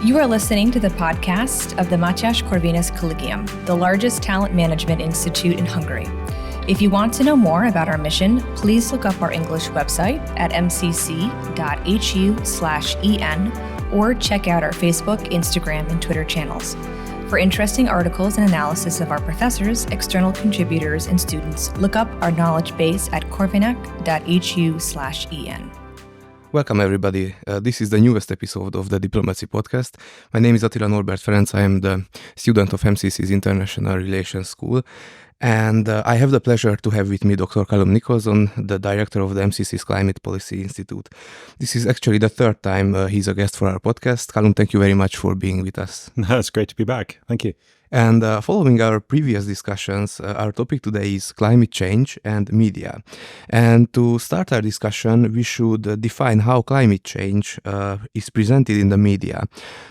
You are listening to the podcast of the Mathias Corvinus Collegium, the largest talent management institute in Hungary. If you want to know more about our mission, please look up our English website at mcc.hu/en or check out our Facebook, Instagram, and Twitter channels. For interesting articles and analysis of our professors, external contributors, and students, look up our knowledge base at corvinus.hu/en. Welcome everybody. This is the newest episode of the DiploMaci Podcast. My name is Attila Norbert Ferencz. I am the student of MCC's International Relations School. And I have the pleasure to have with me Dr. Calum Nicholson, the director of the MCC's Climate Policy Institute. This is actually the third time he's a guest for our podcast. Calum, thank you very much for being with us. It's great to be back. Thank you. And following our previous discussions, our topic today is climate change and media. And to start our discussion, we should define how climate change is presented in the media.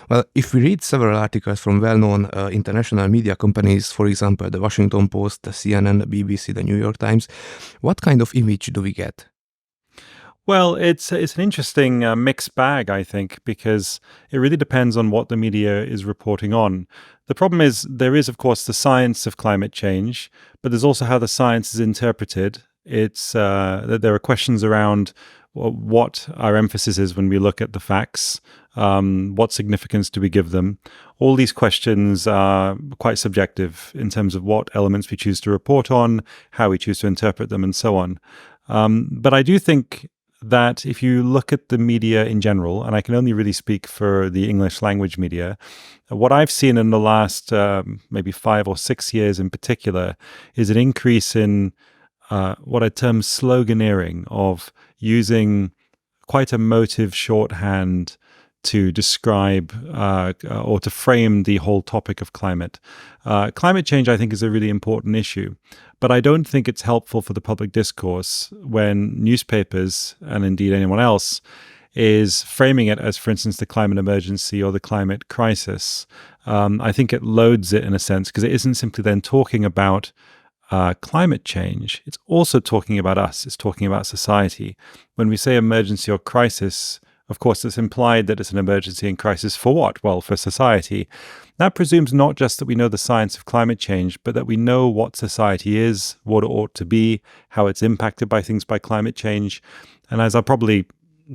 Well, if we read several articles from well-known international media companies, for example, the Washington Post, the CNN, the BBC, the New York Times, what kind of image do we get? Well, it's an interesting mixed bag, I think, because it really depends on what the media is reporting on. The problem is there is, of course, the science of climate change, but there's also how the science is interpreted. It's there are questions around what our emphasis is when we look at the facts. What significance do we give them? All these questions are quite subjective in terms of what elements we choose to report on, how we choose to interpret them, and so on. But I do think that if you look at the media in general, and I can only really speak for the English language media, what I've seen in the last maybe 5 or 6 years in particular is an increase in what I term sloganeering, of using quite emotive shorthand to describe or to frame the whole topic of climate. Climate change, I think, is a really important issue, but I don't think it's helpful for the public discourse when newspapers, and indeed anyone else, is framing it as, for instance, the climate emergency or the climate crisis. I think it loads it in a sense, because it isn't simply then talking about climate change. It's also talking about us. It's talking about society. When we say emergency or crisis, of course, it's implied that it's an emergency and crisis for what? Well, for society. That presumes not just that we know the science of climate change, but that we know what society is, what it ought to be, how it's impacted by things by climate change. And as I'll probably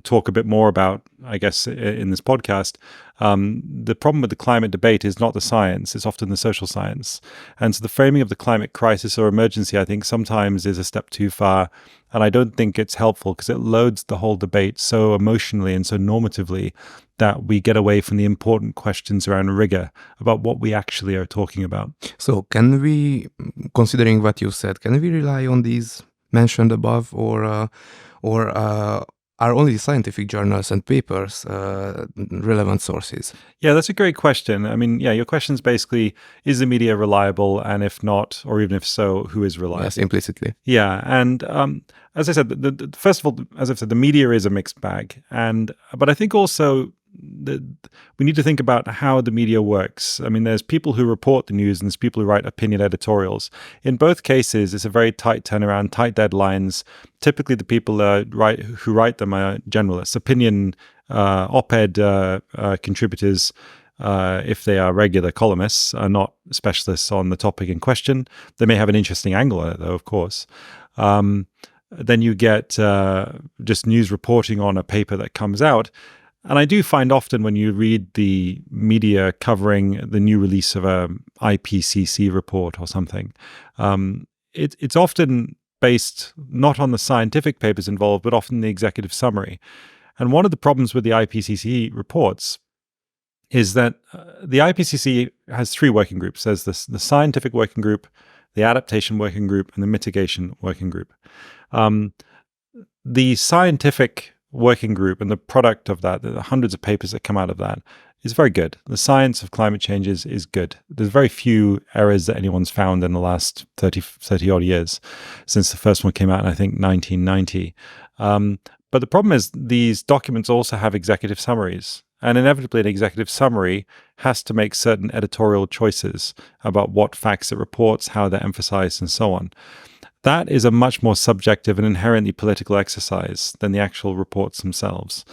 talk a bit more about, I guess, in this podcast, the problem with the climate debate is not the science, it's often the social science. And so the framing of the climate crisis or emergency, I think, sometimes is a step too far. And I don't think it's helpful because it loads the whole debate so emotionally and so normatively that we get away from the important questions around rigor about what we actually are talking about. So can we, considering what you said, can we rely on these mentioned above, or are only scientific journals and papers relevant sources? Yeah, that's a great question. I mean, your question is basically, is the media reliable? And if not, or even if so, who is reliable? Yes, implicitly. Yeah, and as I said, first of all, as I've said, the media is a mixed bag. But I think also we need to think about how the media works. I mean, there's people who report the news and there's people who write opinion editorials. In both cases, it's a very tight turnaround, tight deadlines. Typically, the people who write them are generalists, opinion op-ed contributors. If they are regular columnists, are not specialists on the topic in question. They may have an interesting angle on it, though, of course. Then you get just news reporting on a paper that comes out. And I do find often when you read the media covering the new release of a IPCC report or something, it's often based not on the scientific papers involved, but often the executive summary. And one of the problems with the IPCC reports is that the IPCC has 3 working groups. There's the scientific working group, the adaptation working group, and the mitigation working group. The scientific working group and the product of that, the hundreds of papers that come out of that, is very good. The science of climate change is good. There's very few errors that anyone's found in the last 30 odd years since the first one came out in, I think, 1990. But the problem is these documents also have executive summaries. And inevitably, an executive summary has to make certain editorial choices about what facts it reports, how they're emphasized, and so on. That is a much more subjective and inherently political exercise than the actual reports themselves.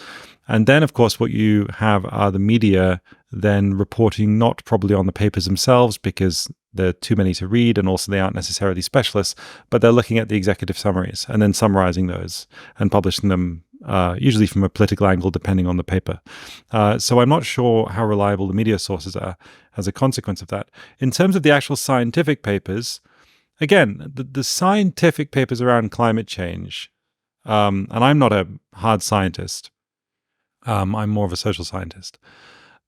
And then, of course, what you have are the media then reporting not probably on the papers themselves because there are too many to read and also they aren't necessarily specialists, but they're looking at the executive summaries and then summarizing those and publishing them usually from a political angle depending on the paper. So I'm not sure how reliable the media sources are as a consequence of that. In terms of the actual scientific papers, again, the scientific papers around climate change, and I'm not a hard scientist, I'm more of a social scientist.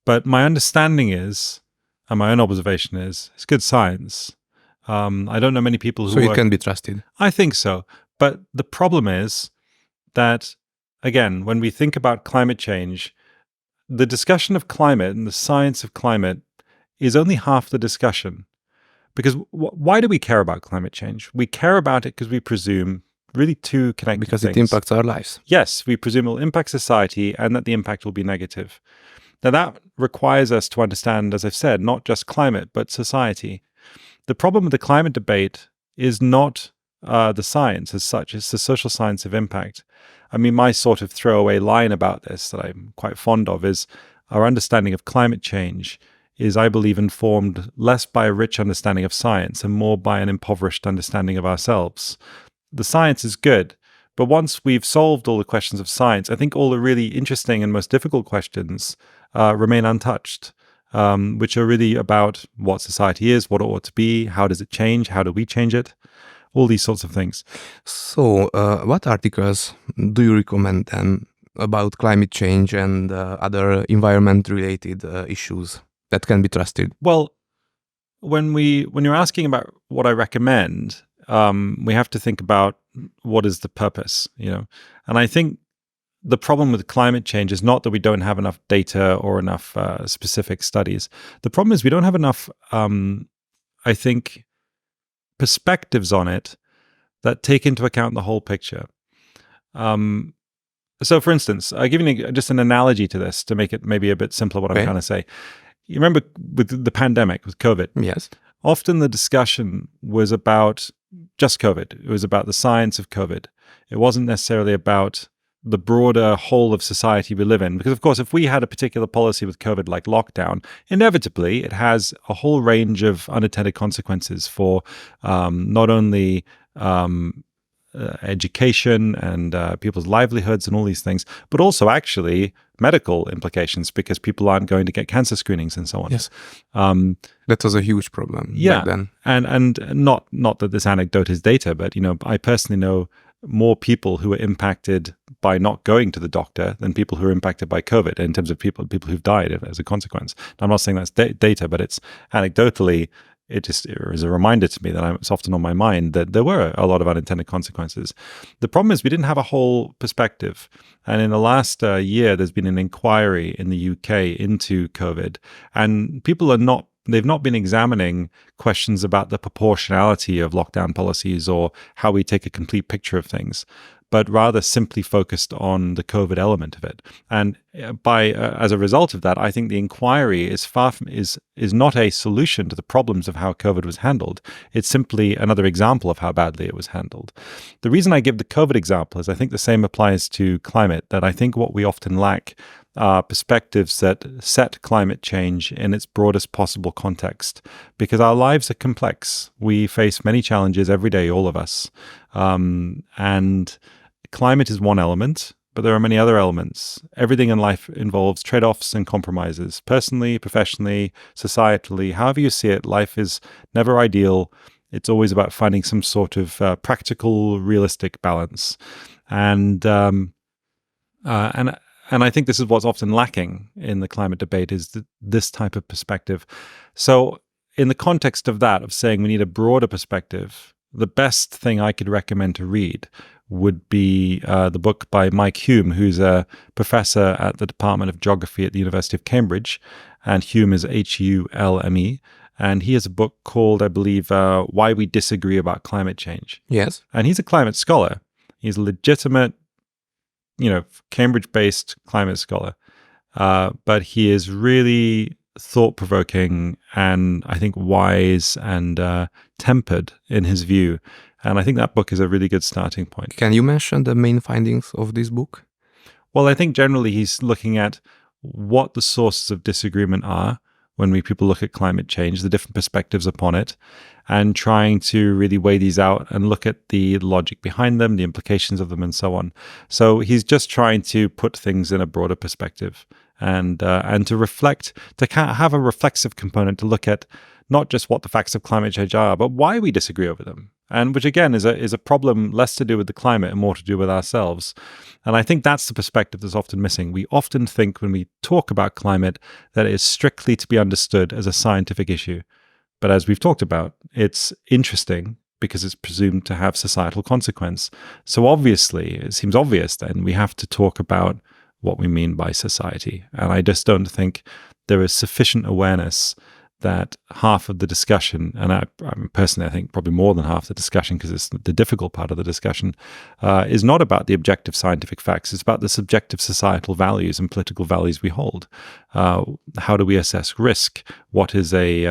But my understanding is, and my own observation is, it's good science. I don't know many people who So it can be trusted. I think so. But the problem is that, again, when we think about climate change, the discussion of climate and the science of climate is only half the discussion. Because why do we care about climate change? We care about it because we presume really two connected Because things. it impacts our lives. Yes, we presume it will impact society and that the impact will be negative. Now, that requires us to understand, as I've said, not just climate, but society. The problem with the climate debate is not the science as such, it's the social science of impact. I mean, my sort of throwaway line about this that I'm quite fond of is our understanding of climate change is, I believe, informed less by a rich understanding of science and more by an impoverished understanding of ourselves. The science is good, but once we've solved all the questions of science, I think all the really interesting and most difficult questions remain untouched, which are really about what society is, what it ought to be, how does it change, how do we change it, all these sorts of things. So what articles do you recommend then about climate change and other environment-related issues that can be trusted? Well, when you're asking about what I recommend, we have to think about what is the purpose, and I think the problem with climate change is not that we don't have enough data or enough specific studies. The problem is we don't have enough, I think, perspectives on it that take into account the whole picture. So, for instance, I'll give you just an analogy to this to make it maybe a bit simpler what I'm trying to say. You remember with the pandemic, with COVID? Yes. Often the discussion was about just COVID. It was about the science of COVID. It wasn't necessarily about the broader whole of society we live in. Because, of course, if we had a particular policy with COVID, like lockdown, inevitably it has a whole range of unintended consequences for not only education and people's livelihoods and all these things, but also actually medical implications because people aren't going to get cancer screenings and so on. Yes. That was a huge problem back then. And not that this anecdote is data, but I personally know more people who are impacted by not going to the doctor than people who are impacted by COVID in terms of people who've died as a consequence. Now, I'm not saying that's data, but it's anecdotally, it is a reminder to me that it's often on my mind that there were a lot of unintended consequences. The problem is we didn't have a whole perspective. And in the last year, there's been an inquiry in the UK into COVID, and people they've not been examining questions about the proportionality of lockdown policies or how we take a complete picture of things, but rather simply focused on the COVID element of it. And as a result of that, I think the inquiry is is not a solution to the problems of how COVID was handled. It's simply another example of how badly it was handled. The reason I give the COVID example is I think the same applies to climate, that I think what we often lack are perspectives that set climate change in its broadest possible context, because our lives are complex. We face many challenges every day, all of us. And climate is one element, but there are many other elements. Everything in life involves trade-offs and compromises, personally, professionally, societally, however you see it. Life is never ideal. It's always about finding some sort of practical, realistic balance. And I think this is what's often lacking in the climate debate, is this type of perspective. So in the context of that, of saying we need a broader perspective, the best thing I could recommend to read would be the book by Mike Hume, who's a professor at the Department of Geography at the University of Cambridge. And Hume is Hulme. And he has a book called, I believe, Why We Disagree About Climate Change. Yes. And he's a climate scholar. He's a legitimate, Cambridge-based climate scholar. But he is really thought-provoking and I think wise and tempered in his view. And I think that book is a really good starting point. Can you mention the main findings of this book? Well, I think generally he's looking at what the sources of disagreement are when people look at climate change, the different perspectives upon it, and trying to really weigh these out and look at the logic behind them, the implications of them, and so on. So he's just trying to put things in a broader perspective and to reflect, to have a reflexive component to look at not just what the facts of climate change are, but why we disagree over them. And which again is a problem less to do with the climate and more to do with ourselves. And I think that's the perspective that's often missing. We often think when we talk about climate that it is strictly to be understood as a scientific issue. But as we've talked about, it's interesting because it's presumed to have societal consequence. So obviously, it seems obvious then we have to talk about what we mean by society. And I just don't think there is sufficient awareness that half of the discussion, and I personally, I think probably more than half the discussion, because it's the difficult part of the discussion, is not about the objective scientific facts. It's about the subjective societal values and political values we hold. How do we assess risk? What is a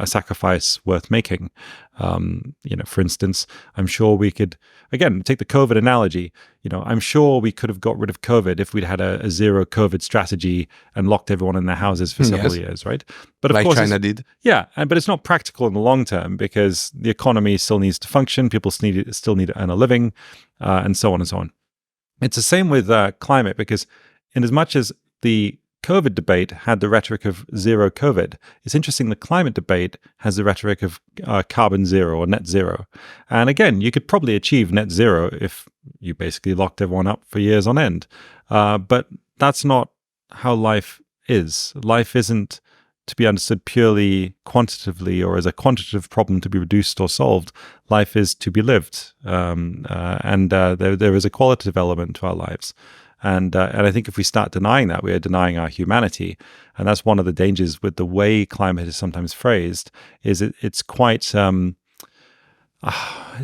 sacrifice worth making? For instance, I'm sure we could, again, take the COVID analogy. I'm sure we could have got rid of COVID if we'd had a zero COVID strategy and locked everyone in their houses for several years, right? But of course, China did. Yeah, but it's not practical in the long term because the economy still needs to function. People still need to earn a living, and so on and so on. It's the same with climate, because in as much as the COVID debate had the rhetoric of zero COVID, it's interesting the climate debate has the rhetoric of carbon zero or net zero. And again, you could probably achieve net zero if you basically locked everyone up for years on end. But that's not how life is. Life isn't to be understood purely quantitatively or as a quantitative problem to be reduced or solved. Life is to be lived. There is a qualitative element to our lives. And I think if we start denying that, we are denying our humanity. And that's one of the dangers with the way climate is sometimes phrased, is it's quite, it's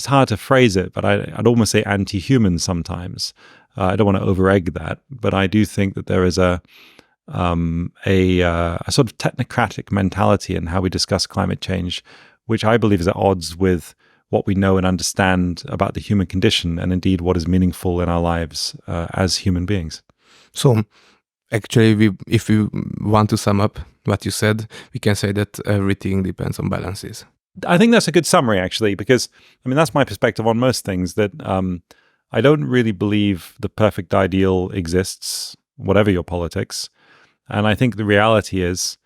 hard to phrase it, but I'd almost say anti-human sometimes. I don't want to over-egg that, but I do think that there is a sort of technocratic mentality in how we discuss climate change, which I believe is at odds with what we know and understand about the human condition and indeed what is meaningful in our lives as human beings. So actually, if we want to sum up what you said, we can say that everything depends on balances. I think that's a good summary, actually, because, that's my perspective on most things, that I don't really believe the perfect ideal exists, whatever your politics. And I think the reality is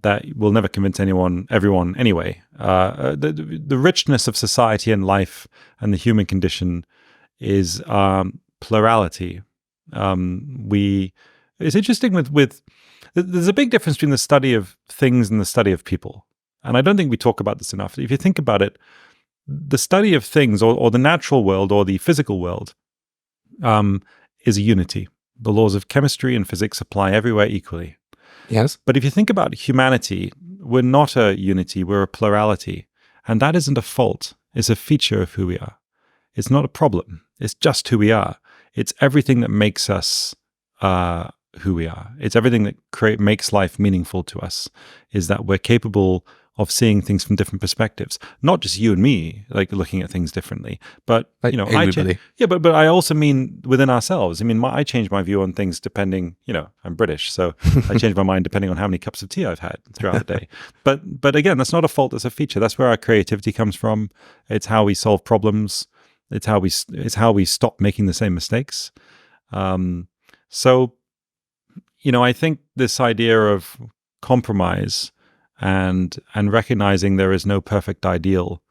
that will never convince everyone anyway. The richness of society and life and the human condition is plurality. It's interesting with there's a big difference between the study of things and the study of people. And I don't think we talk about this enough. If you think about it, the study of things or the natural world or the physical world is a unity. The laws of chemistry and physics apply everywhere equally. Yes. But if you think about humanity, we're not a unity, we're a plurality. And that isn't a fault, it's a feature of who we are. It's not a problem, it's just who we are. It's everything that makes us who we are. It's everything that makes life meaningful to us, is that we're capable of seeing things from different perspectives. Not just you and me, like looking at things differently, but everybody. But I also mean within ourselves. I change my view on things depending. I'm British, so I change my mind depending on how many cups of tea I've had throughout the day. But again, that's not a fault; it's a feature. That's where our creativity comes from. It's how we solve problems. It's how we stop making the same mistakes. So, I think this idea of compromise and recognizing there is no perfect ideal,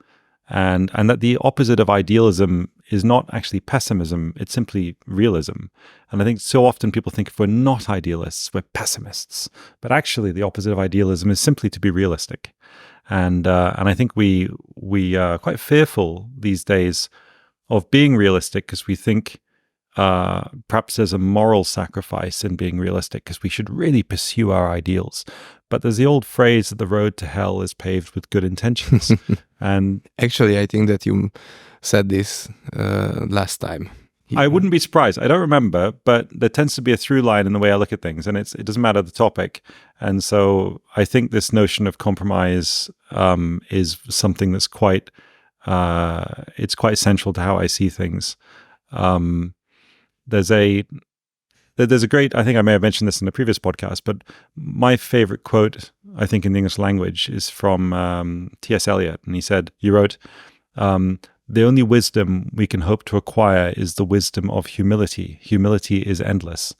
and that the opposite of idealism is not actually pessimism, it's simply realism. And I think so often people think if we're not idealists, we're pessimists. But actually the opposite of idealism is simply to be realistic. And I think we are quite fearful these days of being realistic because we think perhaps there's a moral sacrifice in being realistic because we should really pursue our ideals. But there's the old phrase that the road to hell is paved with good intentions. And actually, I think that you said this last time. I wouldn't be surprised. I don't remember, but there tends to be a through line in the way I look at things, and it doesn't matter the topic. And so I think this notion of compromise is something that's quite central to how I see things. There's There's a great, I think I may have mentioned this in a previous podcast, but my favorite quote, I think, in the English language is from T.S. Eliot. And he wrote, the only wisdom we can hope to acquire is the wisdom of humility. Humility is endless.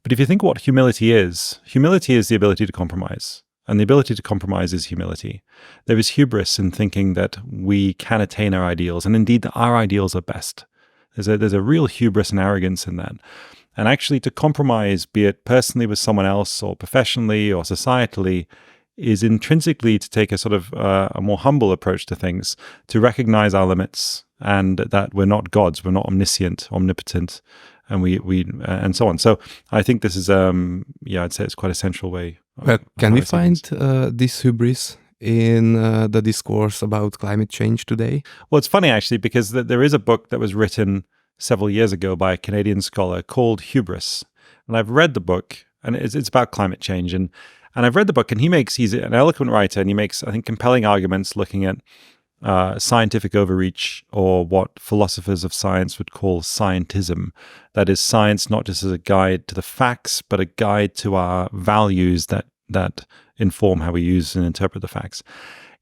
But if you think what humility is the ability to compromise. And the ability to compromise is humility. There is hubris in thinking that we can attain our ideals, and indeed that our ideals are best. There's a real hubris and arrogance in that. And actually to compromise, be it personally with someone else or professionally or societally, is intrinsically to take a sort of a more humble approach to things, to recognize our limits and that we're not gods, we're not omniscient, omnipotent, and we and so on. So I think this is, I'd say it's quite a central way. Well, can we find this hubris in the discourse about climate change today? Well, it's funny actually, because there is a book that was written several years ago by a Canadian scholar called Hubris. And I've read the book, and it's about climate change. And I've read the book, and he's an eloquent writer, and he makes, I think, compelling arguments looking at scientific overreach, or what philosophers of science would call scientism. That is, science not just as a guide to the facts, but a guide to our values that inform how we use and interpret the facts.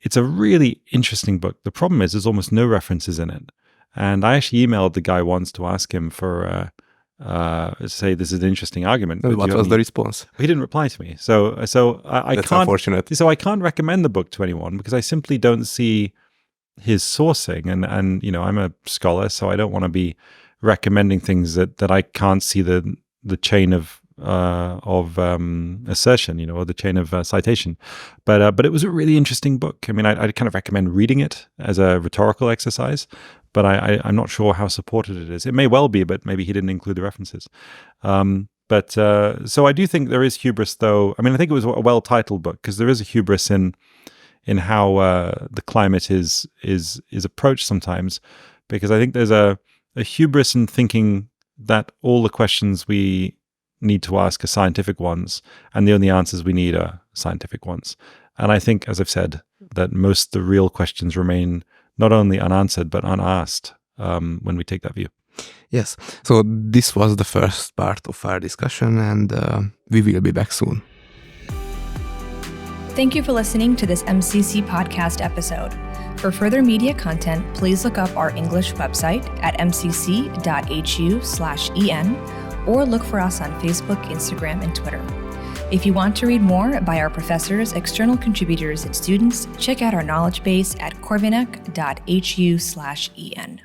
It's a really interesting book. The problem is there's almost no references in it. And I actually emailed the guy once to ask him for say this is an interesting argument. What was the response? He didn't reply to me. So I That's can't. Unfortunate. So I can't recommend the book to anyone because I simply don't see his sourcing. And I'm a scholar, so I don't want to be recommending things that I can't see the chain of assertion, or the chain of citation. But it was a really interesting book. I mean, I'd kind of recommend reading it as a rhetorical exercise, but I'm not sure how supported it is. It may well be, but maybe he didn't include the references. So I do think there is hubris, though. I mean, I think it was a well-titled book because there is a hubris in how the climate is approached sometimes, because I think there's a hubris in thinking that all the questions we need to ask are scientific ones, and the only answers we need are scientific ones. And I think, as I've said, that most the real questions remain not only unanswered, but unasked when we take that view. Yes. So this was the first part of our discussion, and we will be back soon. Thank you for listening to this MCC podcast episode. For further media content, please look up our English website at mcc.hu/en, or look for us on Facebook, Instagram, and Twitter. If you want to read more by our professors, external contributors, and students, check out our knowledge base at corvinus.hu/en.